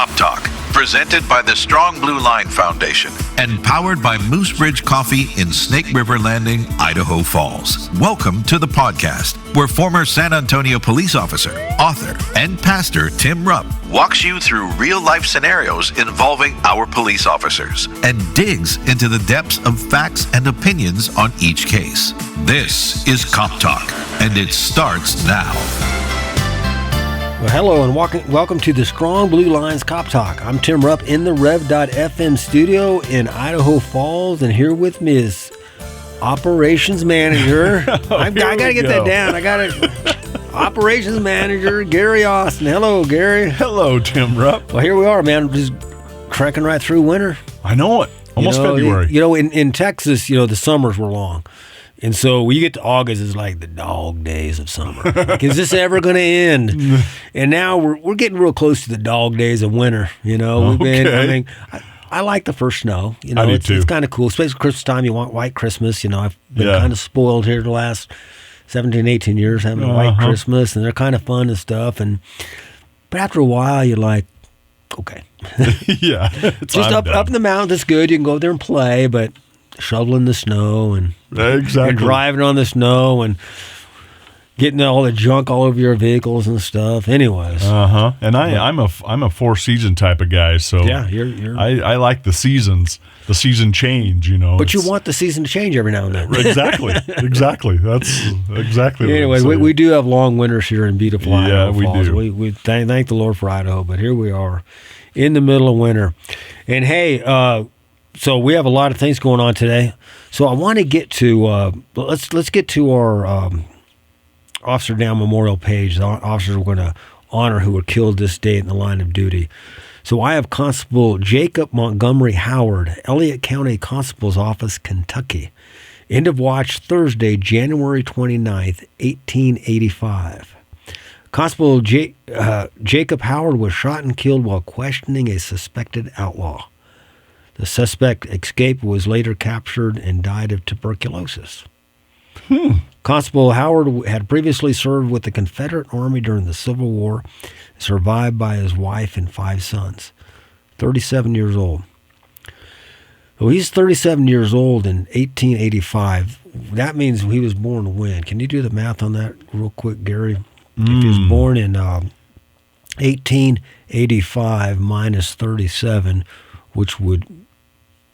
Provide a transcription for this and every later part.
Cop Talk, presented by the Strong Blue Line Foundation and powered by Moose Ridge Coffee in Snake River Landing, Idaho Falls. Welcome to the podcast, where former San Antonio police officer, author, and pastor Tim Rupp walks you through real-life scenarios involving our police officers and digs into the depths of facts and opinions on each case. This is Cop Talk, and it starts now. Well, hello and welcome to the Strong Blue Lines Cop Talk. I'm Tim Rupp in the Rev.FM studio in Idaho Falls, and here with me is Operations Manager. I got to get that down. I got to. Operations Manager Gary Austin. Hello, Gary. Hello, Tim Rupp. Well, here we are, man. Just cranking right through winter. I know it. Almost February. In Texas, the summers were long. And so when you get to August, it's like the dog days of summer. Like, is this ever going to end? And now we're getting real close to the dog days of winter. Okay. I like the first snow. I do too. It's kind of cool, especially Christmas time. You want white Christmas. I've been kind of spoiled here the last 17, 18 years having a white Christmas, and they're kind of fun and stuff. But after a while, you're like, okay. Yeah. Just up in the mountains, it's good. You can go there and play, but shoveling the snow and driving on the snow and getting all the junk all over your vehicles and stuff. Anyways, and I'm a four-season type of guy, so yeah, you're I like the seasons, the season change, But you want the season to change every now and then. Exactly. That's exactly. Anyways, we do have long winters here in beautiful Idaho Falls. Do. We thank the Lord for Idaho, but here we are in the middle of winter, and hey. So we have a lot of things going on today. So I want to get to let's get to our Officer Down Memorial page. The officers we're going to honor who were killed this day in the line of duty. So I have Constable Jacob Montgomery Howard, Elliott County Constable's Office, Kentucky. End of watch Thursday, January 29th, 1885. Constable Jacob Howard was shot and killed while questioning a suspected outlaw. The suspect escaped, was later captured, and died of tuberculosis. Constable Howard had previously served with the Confederate Army during the Civil War, survived by his wife and 5 sons. 37 years old. Well, he's 37 years old in 1885. That means he was born when? Can you do the math on that real quick, Gary? If he was born in 1885 minus 37, which would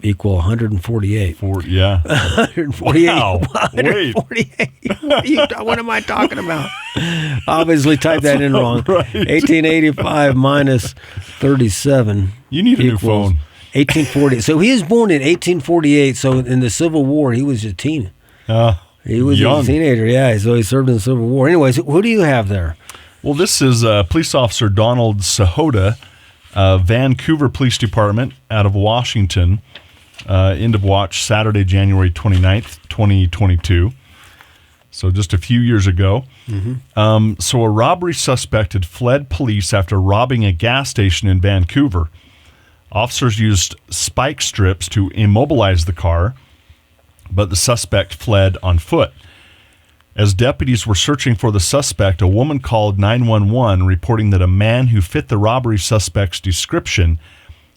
equal 148. 148. Wow. 148. What am I talking about? Obviously typed that in wrong. Right. 1885 minus 37. You need a new phone. 1840. So he was born in 1848. So in the Civil War, he was a teen. He was young. A teenager, yeah. So he served in the Civil War. Anyways, who do you have there? Well, this is Police Officer Donald Sahota, Vancouver Police Department out of Washington. End of watch Saturday, January 29th, 2022. So just a few years ago. So a robbery suspect had fled police after robbing a gas station in Vancouver. Officers used spike strips to immobilize the car, but the suspect fled on foot. As deputies were searching for the suspect, a woman called 911 reporting that a man who fit the robbery suspect's description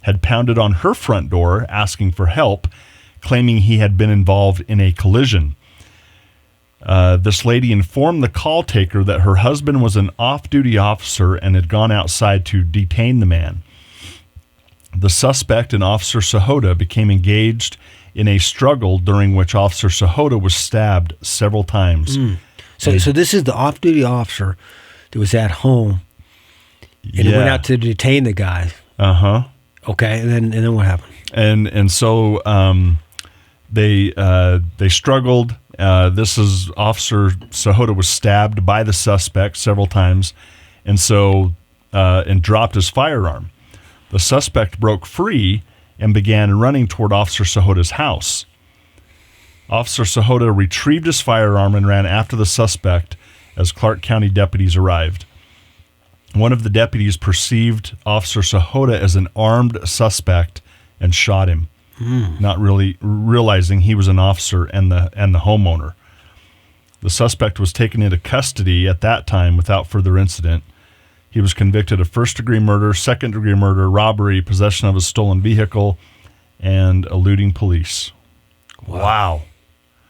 had pounded on her front door asking for help, claiming he had been involved in a collision. This lady informed the call taker that her husband was an off-duty officer and had gone outside to detain the man. The suspect and Officer Sahota became engaged in a struggle during which Officer Sahota was stabbed several times. So this is the off-duty officer that was at home and went out to detain the guy. Okay, and then what happened? And so they struggled. This is Officer Sahota was stabbed by the suspect several times, and dropped his firearm. The suspect broke free and began running toward Officer Sahota's house. Officer Sahota retrieved his firearm and ran after the suspect as Clark County deputies arrived. One of the deputies perceived Officer Sahota as an armed suspect and shot him, not really realizing he was an officer and the homeowner. The suspect was taken into custody at that time without further incident. He was convicted of first-degree murder, second-degree murder, robbery, possession of a stolen vehicle, and eluding police. Wow.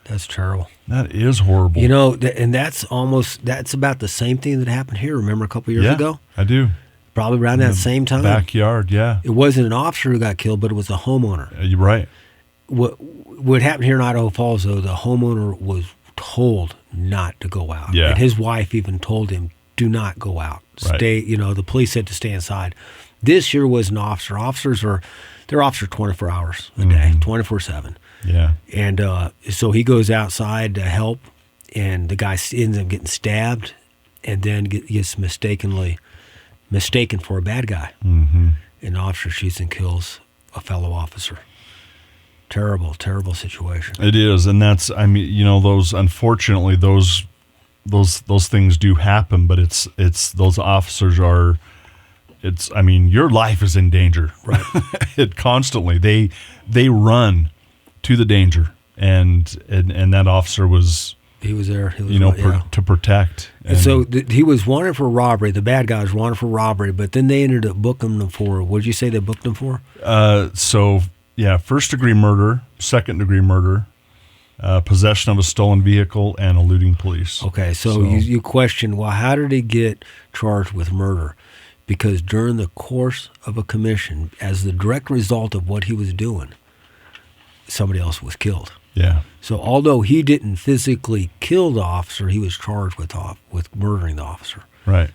That's terrible. That is horrible. You know, and that's about the same thing that happened here. Remember a couple years ago? I do. Probably around that same time. Backyard, yeah. It wasn't an officer who got killed, but it was a homeowner. You're right. What happened here in Idaho Falls, though, the homeowner was told not to go out. Yeah. And his wife even told him, do not go out. Stay, the police said to stay inside. This here was an officer. They're officers 24 hours a day, 24/7. Yeah. And so he goes outside to help, and the guy ends up getting stabbed and then gets mistaken for a bad guy. Mm-hmm. An officer shoots and kills a fellow officer. Terrible, terrible situation. It is, and that's, those, unfortunately, those things do happen, but it's those officers your life is in danger. Right. It constantly, they run to the danger, and that officer was, he was there. He was, to protect. And so he was wanted for robbery. The bad guy was wanted for robbery, but then they ended up booking him for, what did you say they booked him for? First-degree murder, second-degree murder, possession of a stolen vehicle, and eluding police. Okay, so you question, well, how did he get charged with murder? Because during the course of a commission, as the direct result of what he was doing, somebody else was killed. Yeah. So although he didn't physically kill the officer, he was charged with murdering the officer. Right.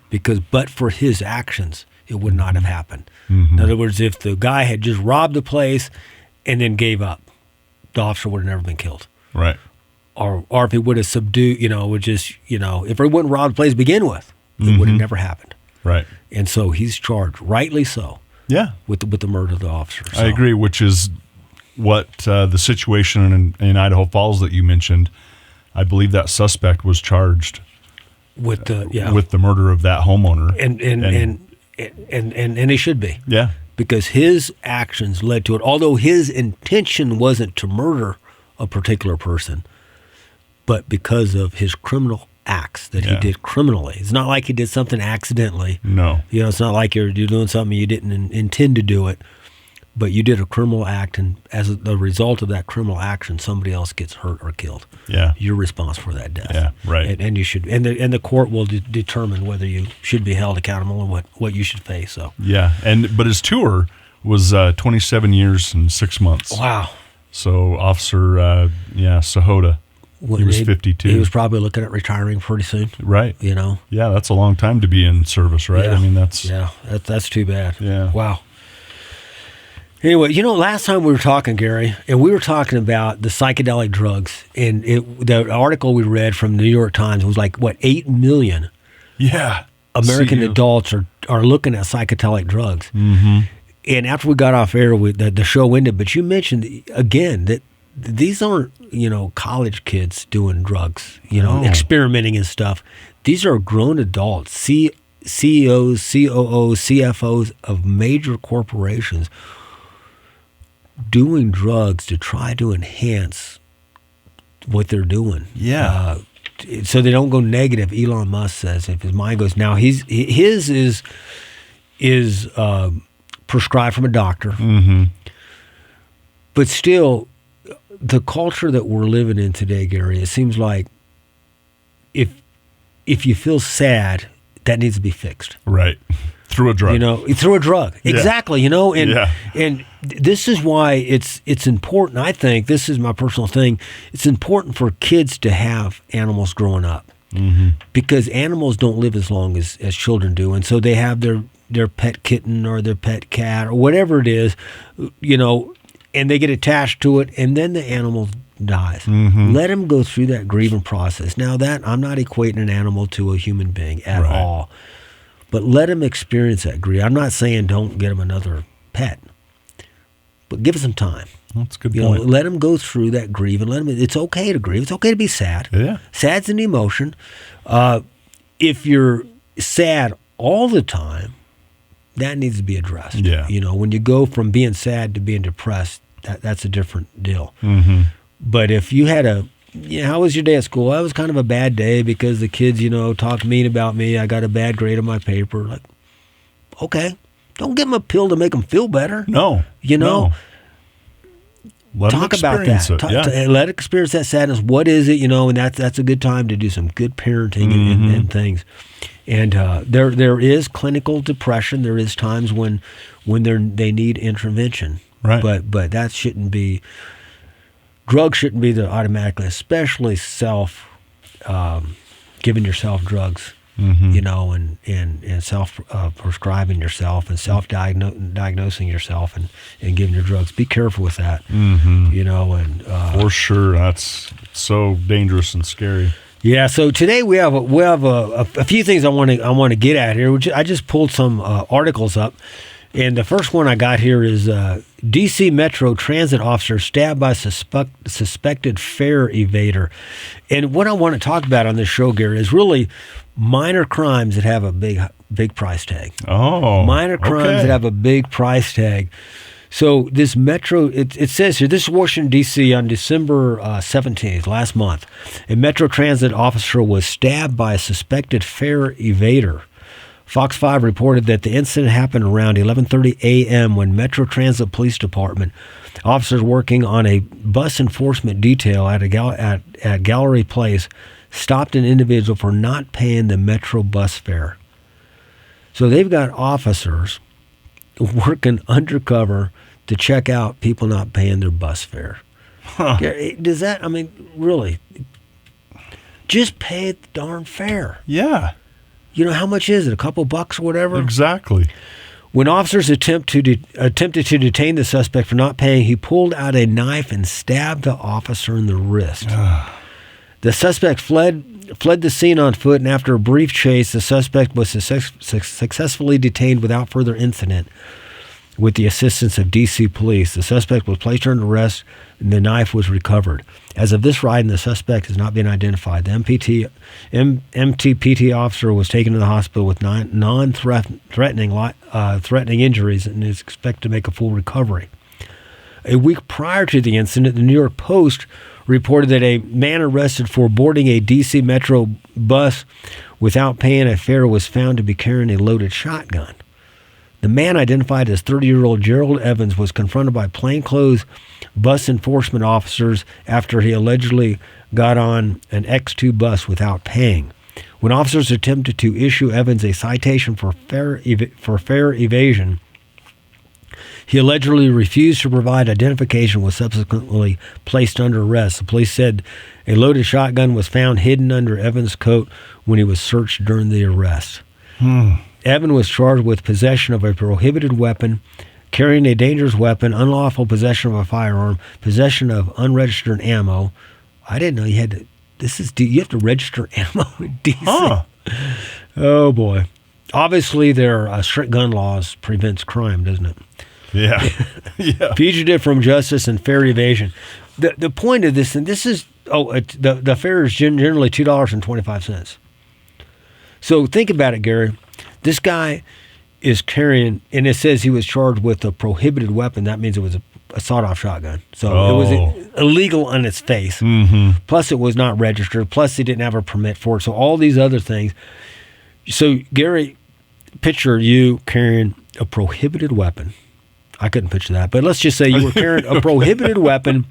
But for his actions, it would not have happened. Mm-hmm. In other words, if the guy had just robbed the place and then gave up, the officer would have never been killed. Right. Or if he would have subdued, if he wouldn't rob the place to begin with, it would have never happened. Right. And so he's charged, rightly so, yeah, with the murder of the officer. So. I agree, which is what the situation in Idaho Falls that you mentioned. I believe that suspect was charged with the murder of that homeowner, and he should be. Yeah, because his actions led to it. Although his intention wasn't to murder a particular person, but because of his criminal acts that he did criminally. It's not like he did something accidentally. No. It's not like you're doing something you didn't intend to do it, but you did a criminal act, and as a result of that criminal action, somebody else gets hurt or killed. Yeah. You're responsible for that death. Yeah, right. And you should, and the court will determine whether you should be held accountable and what you should face. So. Yeah, but his tour was 27 years and 6 months. Wow. So Officer Sahota, he was 52. He was probably looking at retiring pretty soon. Right. Yeah, that's a long time to be in service, right? Yeah. That's too bad. Yeah. Wow. Anyway, last time we were talking, Gary, and we were talking about the psychedelic drugs, and the article we read from the New York Times was like, 8 million American adults are looking at psychedelic drugs. Mm-hmm. And after we got off air, the show ended, but you mentioned, again, that these aren't, college kids doing drugs, experimenting and stuff. These are grown adults, CEOs, COOs, CFOs of major corporations doing drugs to try to enhance what they're doing. Yeah. So they don't go negative. Elon Musk says if his mind goes, now his is prescribed from a doctor. Mm-hmm. But still, the culture that we're living in today, Gary, it seems like if you feel sad, that needs to be fixed. Right. Through a drug. Through a drug. Yeah. Exactly, and this is why it's important. I think this is my personal thing. It's important for kids to have animals growing up. Mm-hmm. Because animals don't live as long as children do, and so they have their pet kitten or their pet cat or whatever it is, and they get attached to it, and then the animal dies. Mm-hmm. Let them go through that grieving process. Now, that I'm not equating an animal to a human being at all, but let them experience that grief. I'm not saying don't get them another pet, but give it some time. That's a good point. Let them go through that grief, and it's okay to grieve. It's okay to be sad. Yeah. Sad's an emotion. If you're sad all the time, that needs to be addressed. Yeah. When you go from being sad to being depressed, that's a different deal. Mm-hmm. But if you had how was your day at school? That was kind of a bad day because the kids, talked mean about me. I got a bad grade on my paper. Like, Okay. Don't give them a pill to make them feel better. No. You know? No. Let them Talk about experience that. it. Let it experience that sadness. What is it? You know, and that's a good time to do some good parenting and things. And there is clinical depression. There is times when they need intervention. Right. But that shouldn't be. Drugs shouldn't be the automatically, especially giving yourself drugs. You know, and self prescribing yourself and diagnosing yourself and giving your drugs. Be careful with that. You know, and for sure, that's so dangerous and scary. Yeah. So today we have a few things I want to get at here. I just pulled some articles up, and the first one I got here is D.C. Metro transit officer stabbed by suspected fare evader. And what I want to talk about on this show, Gary, is really minor crimes that have a big price tag. Minor crimes that have a big price tag. So this Metro, it says here, this is Washington, D.C. on December 17th, last month. A Metro Transit officer was stabbed by a suspected fare evader. Fox 5 reported that the incident happened around 11:30 a.m. when Metro Transit Police Department officers working on a bus enforcement detail at Gallery Place stopped an individual for not paying the Metro bus fare. So they've got officers working undercover to check out people not paying their bus fare. Does that, I mean, really, just pay the darn fare. Yeah. You know, how much is it? A couple bucks or whatever? Exactly. When officers attempted to detain the suspect for not paying, he pulled out a knife and stabbed the officer in the wrist. The suspect fled the scene on foot, and after a brief chase, the suspect was successfully detained without further incident with the assistance of D.C. police. The suspect was placed under arrest, and the knife was recovered. As of this ride, the suspect has not been identified. The MTPT officer was taken to the hospital with non-threatening injuries and is expected to make a full recovery. A week prior to the incident, the New York Post reported that a man arrested for boarding a D.C. Metro bus without paying a fare was found to be carrying a loaded shotgun. The man, identified as 30-year-old Gerald Evans, was confronted by plainclothes bus enforcement officers after he allegedly got on an X2 bus without paying. When officers attempted to issue Evans a citation for fare evasion, he allegedly refused to provide identification, was subsequently placed under arrest. The police said a loaded shotgun was found hidden under Evans' coat when he was searched during the arrest. Evan was charged with possession of a prohibited weapon, carrying a dangerous weapon, unlawful possession of a firearm, possession of unregistered ammo. I didn't know you had to. You have to register ammo in D.C. Oh boy! Obviously, their strict gun laws prevents crime, doesn't it? Yeah. Yeah. Fugitive from justice and fare evasion. The point of this, and this is, the fare is generally $2.25. So think about it, Gary. This guy is carrying, and it says he was charged with a prohibited weapon. That means it was a sawed-off shotgun. So it was illegal on its face. Plus, it was not registered. Plus, he didn't have a permit for it. So all these other things. So, Gary, picture you carrying a prohibited weapon. I couldn't picture that, but let's just say you were carrying a prohibited weapon,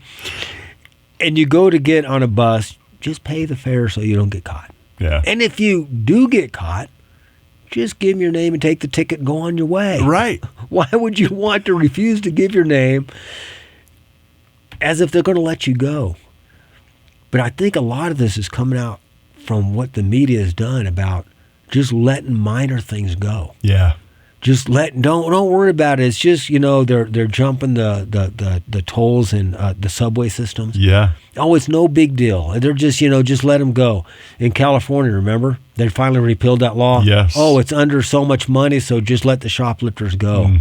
and you go to get on a bus. Just pay the fare so you don't get caught. Yeah. And if you do get caught, just give them your name and take the ticket and go on your way. Right. Why would you want to refuse to give your name as if they're going to let you go? But I think a lot of this is coming out from what the media has done about just letting minor things go. Yeah. Just don't worry about it. It's just, they're jumping the tolls in the subway systems. Yeah. Oh, it's no big deal. They're just, just let them go. In California, remember? They finally repealed that law. Yes. Oh, it's under so much money, so just let the shoplifters go.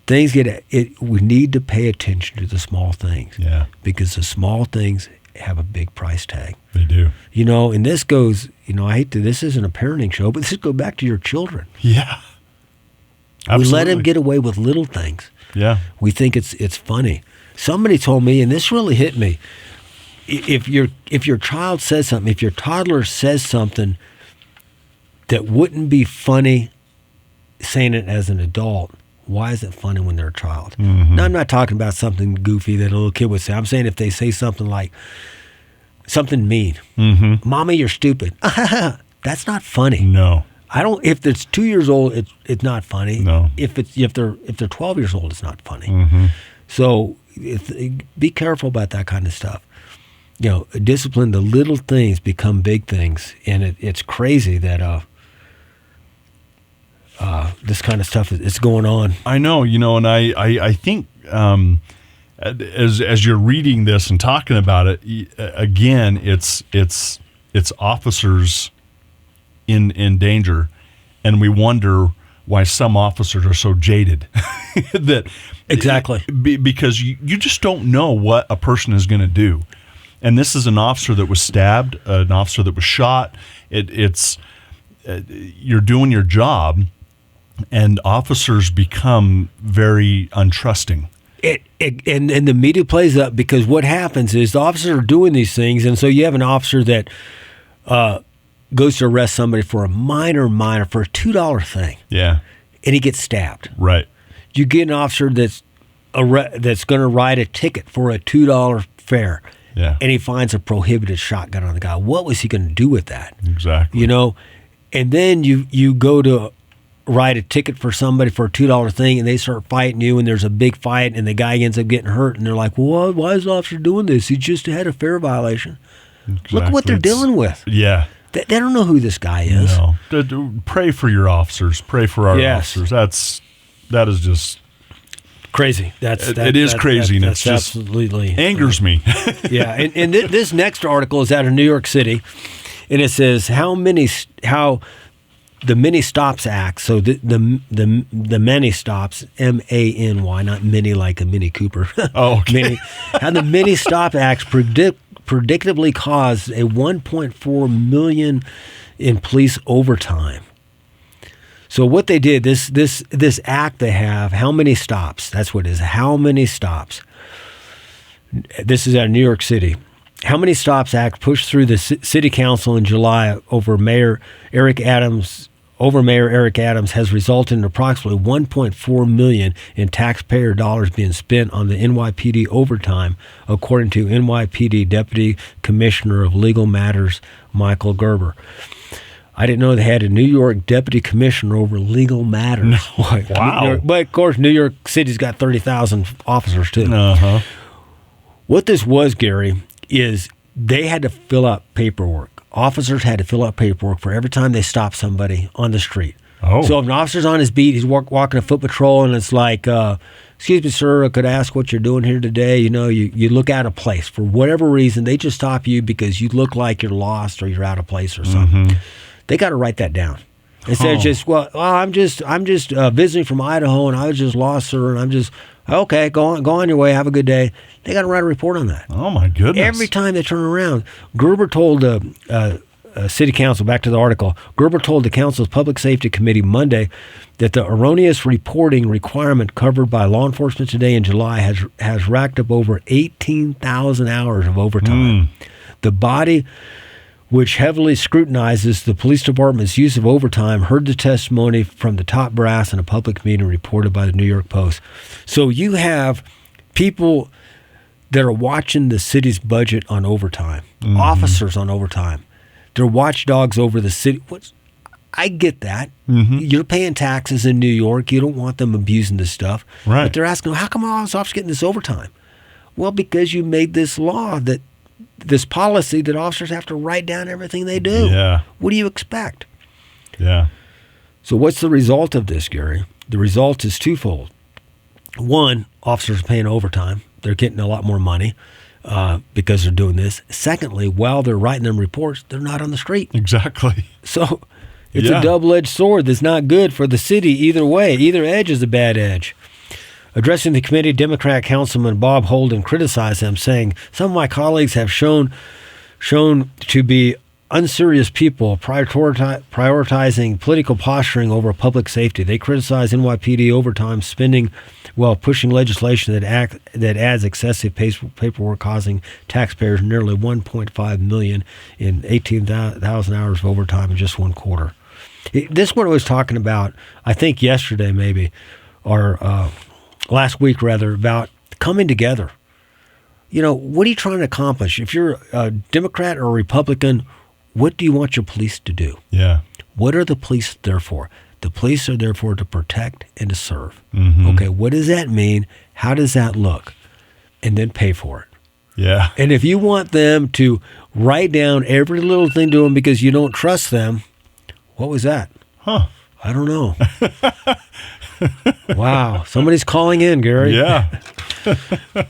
Things we need to pay attention to the small things. Yeah. Because the small things have a big price tag. They do. And this goes, this isn't a parenting show, but this goes back to your children. Yeah. Absolutely. We let them get away with little things. Yeah. We think it's funny. Somebody told me, and this really hit me, if your child says something, if your toddler says something that wouldn't be funny saying it as an adult, why is it funny when they're a child? Now, I'm not talking about something goofy that a little kid would say. I'm saying if they say something like, something mean. Mommy, you're stupid. That's not funny. No. I don't. If it's 2 years old, it's not funny. No. If they're 12 years old, it's not funny. So be careful about that kind of stuff. Discipline. The little things become big things, and it's crazy that this kind of stuff is going on. I know, and I think as you're reading this and talking about it, again, it's officers in danger, and we wonder why some officers are so jaded. Exactly. Because you just don't know what a person is going to do. And this is an officer that was stabbed, an officer that was shot. It's you're doing your job, and officers become very untrusting. And the media plays up, because what happens is the officers are doing these things, and so you have an officer that goes to arrest somebody for a minor, for a $2 thing. Yeah. And he gets stabbed. Right. You get an officer that's going to write a ticket for a $2 fare. Yeah. And he finds a prohibited shotgun on the guy. What was he going to do with that? Exactly. And then you go to write a ticket for somebody for a $2 thing, and they start fighting you, and there's a big fight, and the guy ends up getting hurt, and they're like, well, why is the officer doing this? He just had a fare violation. Exactly. Look what they're dealing with. Yeah. They don't know who this guy is. No. Pray for your officers. Pray for our officers. That is just crazy. It is crazy, and it's just absolutely angers me. Yeah, and this next article is out of New York City, and it says how the Many Stops Act. So the Many Stops, MANY, not mini like a Mini Cooper. Oh, okay. How the Many Stop Acts predictably caused a $1.4 million in police overtime. So what they did, this act they have, how many stops? That's what it is. How many stops? This is out of New York City. How Many Stops Act pushed through the city council in July over Mayor Eric Adams has resulted in approximately $1.4 million in taxpayer dollars being spent on the NYPD overtime, according to NYPD Deputy Commissioner of Legal Matters, Michael Gerber. I didn't know they had a New York Deputy Commissioner over legal matters. No. Wow. But, of course, New York City's got 30,000 officers, too. Uh-huh. What this was, Gary, is they had to fill out paperwork. Officers had to fill out paperwork for every time they stopped somebody on the street. Oh. So if an officer's on his beat, he's walking a foot patrol, and it's like, excuse me, sir, I could ask what you're doing here today. You look out of place. For whatever reason, they just stop you because you look like you're lost or you're out of place or something. Mm-hmm. They got to write that down. Instead of just, I'm just visiting from Idaho, and I was just lost, sir, and I'm just, okay, go on your way, have a good day. They got to write a report on that. Oh, my goodness. Every time they turn around. Gerber told City Council, back to the article, Gerber told the council's Public Safety Committee Monday that the erroneous reporting requirement covered by law enforcement today in July has racked up over 18,000 hours of overtime. The body, which heavily scrutinizes the police department's use of overtime, heard the testimony from the top brass in a public meeting reported by the New York Post. So you have people that are watching the city's budget on overtime, officers on overtime. They're watchdogs over the city. I get that. You're paying taxes in New York. You don't want them abusing this stuff. Right. But they're asking, how come all these officers getting this overtime? Well, because you made this law, this policy that officers have to write down everything they do. Yeah. What do you expect? Yeah. So what's the result of this, Gary? The result is twofold. One, officers are paying overtime. They're getting a lot more money because they're doing this. Secondly, while they're writing them reports, they're not on the street. Exactly. So it's a double-edged sword that's not good for the city either way. Either edge is a bad edge. Addressing the committee, Democrat Councilman Bob Holden criticized them, saying, some of my colleagues have shown to be unserious people prioritizing political posturing over public safety. They criticize NYPD overtime spending while pushing legislation that adds excessive paperwork, causing taxpayers nearly $1.5 million in 18,000 hours of overtime in just one quarter. This one I was talking about, I think yesterday maybe, or last week rather, about coming together. What are you trying to accomplish? If you're a Democrat or a Republican, what do you want your police to do? Yeah. What are the police there for? The police are there for to protect and to serve. Mm-hmm. Okay, what does that mean? How does that look? And then pay for it. Yeah. And if you want them to write down every little thing to them because you don't trust them, what was that? Huh. I don't know. Wow. Somebody's calling in, Gary. Yeah.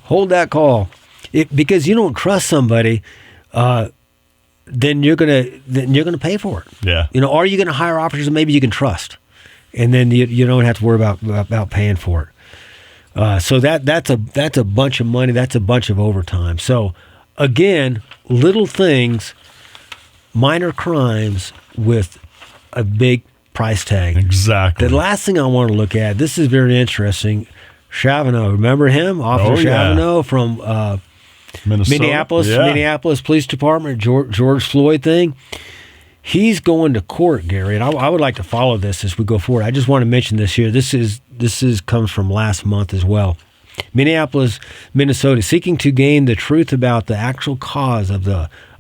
Hold that call. Because you don't trust somebody, then you're gonna pay for it. Yeah. Or you're gonna hire officers that maybe you can trust, and then you don't have to worry about paying for it. So that's a bunch of money. That's a bunch of overtime. So again, little things, minor crimes with a big price tag. Exactly. The last thing I want to look at. This is very interesting. Chavano, remember him, Officer Chavano from Minnesota? Minneapolis Police Department, George Floyd thing. He's going to court, Gary, and I would like to follow this as we go forward. I just want to mention this here. This comes from last month as well. Minneapolis, Minnesota, seeking to gain the truth about the actual cause of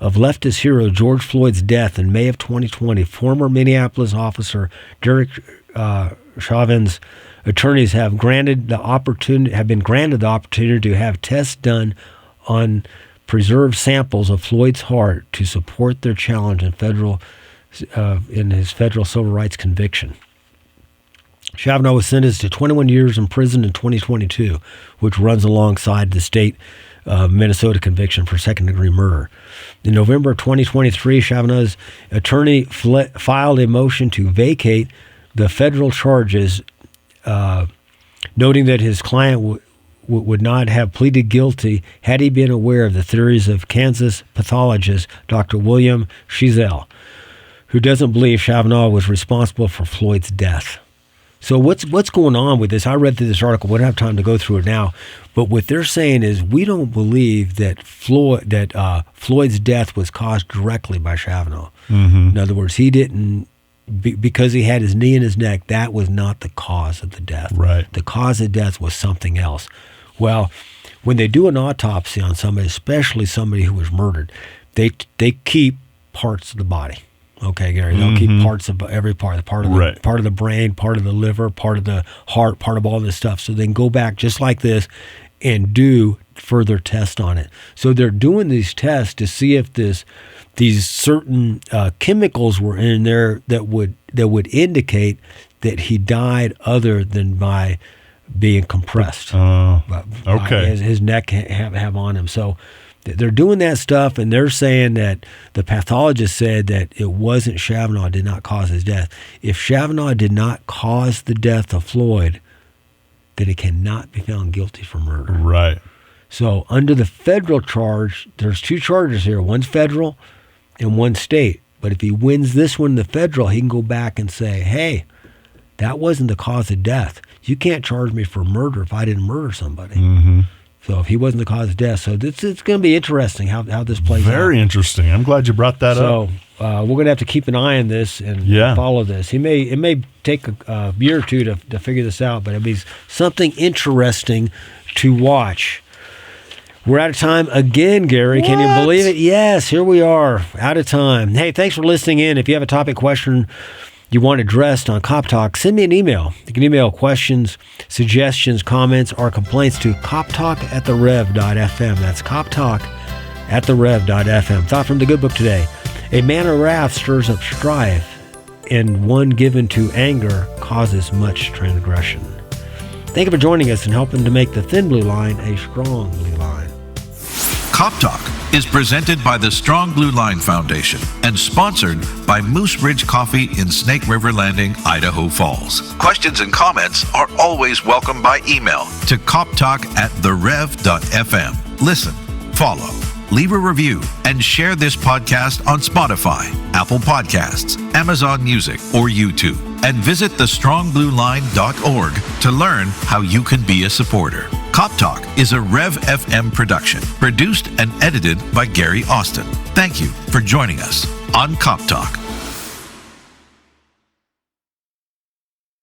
leftist hero George Floyd's death in May of 2020. Former Minneapolis officer Derek Chauvin's attorneys have been granted the opportunity to have tests done on preserved samples of Floyd's heart to support their challenge in his federal civil rights conviction. Chavano was sentenced to 21 years in prison in 2022, which runs alongside the state Minnesota conviction for second-degree murder. In November of 2023, Chavano's attorney filed a motion to vacate the federal charges, noting that his client would not have pleaded guilty had he been aware of the theories of Kansas pathologist Dr. William Schizell, who doesn't believe Chavano was responsible for Floyd's death. So what's going on with this? I read through this article. We don't have time to go through it now. But what they're saying is we don't believe that Floyd's death was caused directly by Chavano. Mm-hmm. In other words, he didn't, because he had his knee in his neck, that was not the cause of the death. Right. The cause of death was something else. Well, when they do an autopsy on somebody, especially somebody who was murdered, they keep parts of the body. Okay, Gary, they'll keep parts of every part of the brain, part of the liver, part of the heart, part of all this stuff. So they can go back just like this and do further tests on it. So they're doing these tests to see if these certain chemicals were in there that would indicate that he died other than by being compressed. Okay. His neck have on him. So they're doing that stuff, and they're saying that the pathologist said that it wasn't Chavano did not cause his death. If Chavano did not cause the death of Floyd, then he cannot be found guilty for murder. Right. So under the federal charge, there's two charges here. One's federal and one state. But if he wins this one, the federal, he can go back and say, hey, that wasn't the cause of death. You can't charge me for murder if I didn't murder somebody. Mm-hmm. So if he wasn't the cause of death. So it's going to be interesting how this plays out. Very interesting. I'm glad you brought that up. So we're going to have to keep an eye on this and follow this. It may take a year or two to figure this out, but it'll be something interesting to watch. We're out of time again, Gary. What? Can you believe it? Yes, here we are, out of time. Hey, thanks for listening in. If you have a topic question you want addressed on Cop Talk, send me an email. You can email questions, suggestions, comments, or complaints to coptalk@therev.fm. That's coptalk@therev.fm. Thought from the good book today. A man of wrath stirs up strife, and one given to anger causes much transgression. Thank you for joining us and helping to make the thin blue line a strong blue line. Cop Talk is presented by the Strong Blue Line Foundation and sponsored by Moose Ridge Coffee in Snake River Landing, Idaho Falls. Questions and comments are always welcome by email to coptalk@therev.fm. Listen, follow, leave a review, and share this podcast on Spotify, Apple Podcasts, Amazon Music, or YouTube. And visit thestrongblueline.org to learn how you can be a supporter. Cop Talk is a Rev FM production, produced and edited by Gary Austin. Thank you for joining us on Cop Talk.